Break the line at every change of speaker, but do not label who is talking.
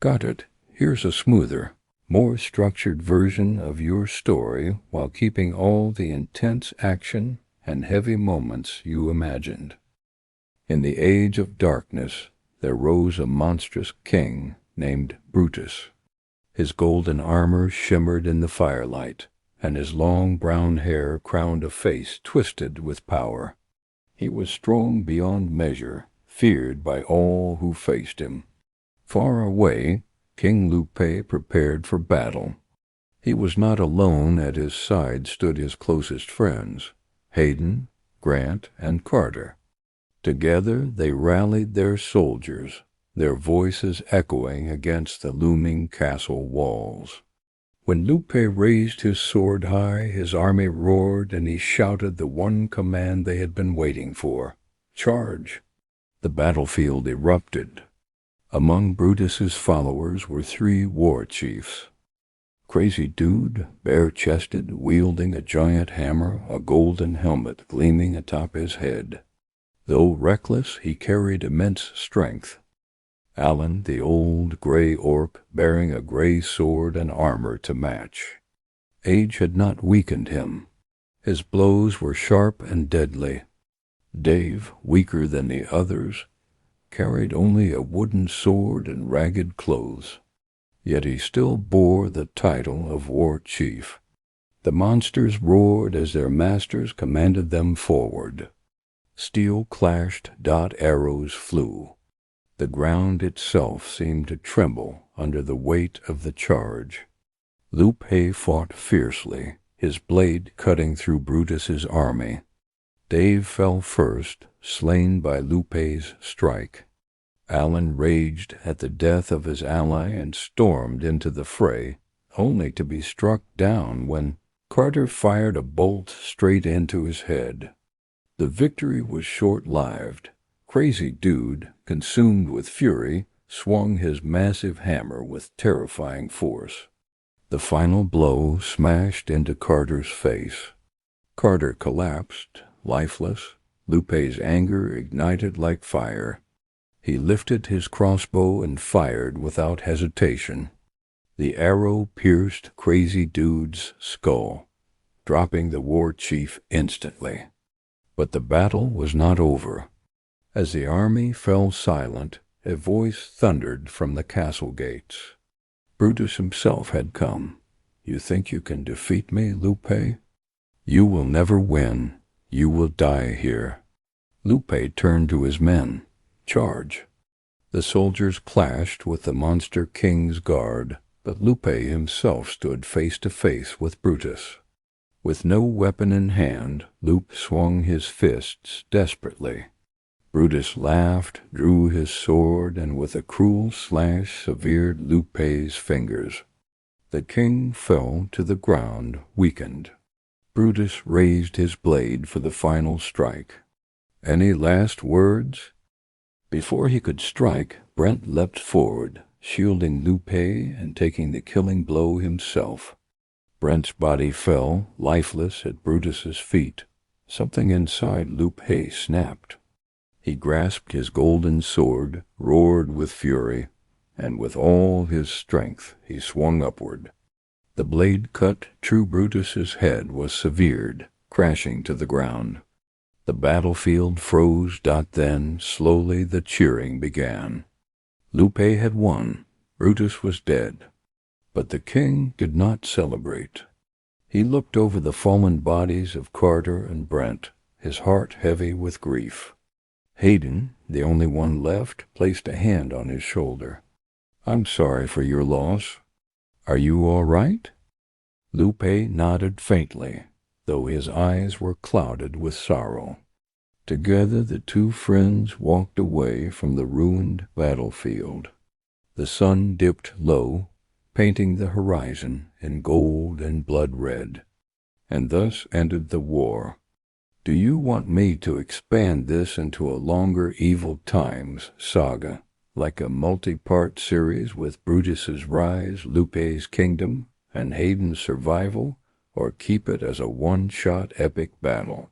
Got it. Here's a smoother, more structured version of your story while keeping all the intense action and heavy moments you imagined. In the age of darkness, there rose a monstrous king named Brutus. His golden armor shimmered in the firelight, and his long brown hair crowned a face twisted with power. He was strong beyond measure, feared by all who faced him. Far away, King Lupe prepared for battle. He was not alone. At his side stood his closest friends, Hayden, Grant, and Carter. Together they rallied their soldiers, their voices echoing against the looming castle walls. When Lupe raised his sword high, his army roared, and he shouted the one command they had been waiting for: "Charge!" The battlefield erupted. Among Brutus's followers were 3 war chiefs. Crazy Dude, bare-chested, wielding a giant hammer, a golden helmet gleaming atop his head. Though reckless, he carried immense strength. Alan, the old gray orc, bearing a gray sword and armor to match. Age had not weakened him. His blows were sharp and deadly. Dave, weaker than the others, carried only a wooden sword and ragged clothes. Yet he still bore the title of war chief. The monsters roared as their masters commanded them forward. Steel clashed, arrows flew. The ground itself seemed to tremble under the weight of the charge. Lupe fought fiercely, his blade cutting through Brutus's army. Dave fell first, slain by Lupe's strike. Alan raged at the death of his ally and stormed into the fray, only to be struck down when Carter fired a bolt straight into his head. The victory was short-lived. Crazy Dude, consumed with fury, swung his massive hammer with terrifying force. The final blow smashed into Carter's face. Carter collapsed, lifeless. Lupe's anger ignited like fire. He lifted his crossbow and fired without hesitation. The arrow pierced Crazy Dude's skull, dropping the war chief instantly. But the battle was not over. As the army fell silent, a voice thundered from the castle gates. Brutus himself had come. "You think you can defeat me, Lupe? You will never win. You will die here." Lupe turned to his men. "Charge!" The soldiers clashed with the monster king's guard, but Lupe himself stood face to face with Brutus. With no weapon in hand, Lupe swung his fists desperately. Brutus laughed, drew his sword, and with a cruel slash severed Lupe's fingers. The king fell to the ground, weakened. Brutus raised his blade for the final strike. "Any last words?" Before he could strike, Brent leapt forward, shielding Lupe and taking the killing blow himself. Brent's body fell, lifeless, at Brutus's feet. Something inside Lupe snapped. He grasped his golden sword, roared with fury, and with all his strength he swung upward. The blade cut true Brutus's head was severed, crashing to the ground. The battlefield froze. Then, slowly, the cheering began. Lupe had won. Brutus was dead. But the king did not celebrate. He looked over the fallen bodies of Carter and Brent, his heart heavy with grief. Hayden, the only one left, placed a hand on his shoulder. "I'm sorry for your loss. Are you all right?" Lupe nodded faintly, though his eyes were clouded with sorrow. Together the two friends walked away from the ruined battlefield. The sun dipped low, painting the horizon in gold and blood red. And thus ended the war. Do you want me to expand this into a longer Evil Times saga, like a multi-part series with Brutus's rise, Lupe's kingdom, and Hayden's survival, or keep it as a one-shot epic battle?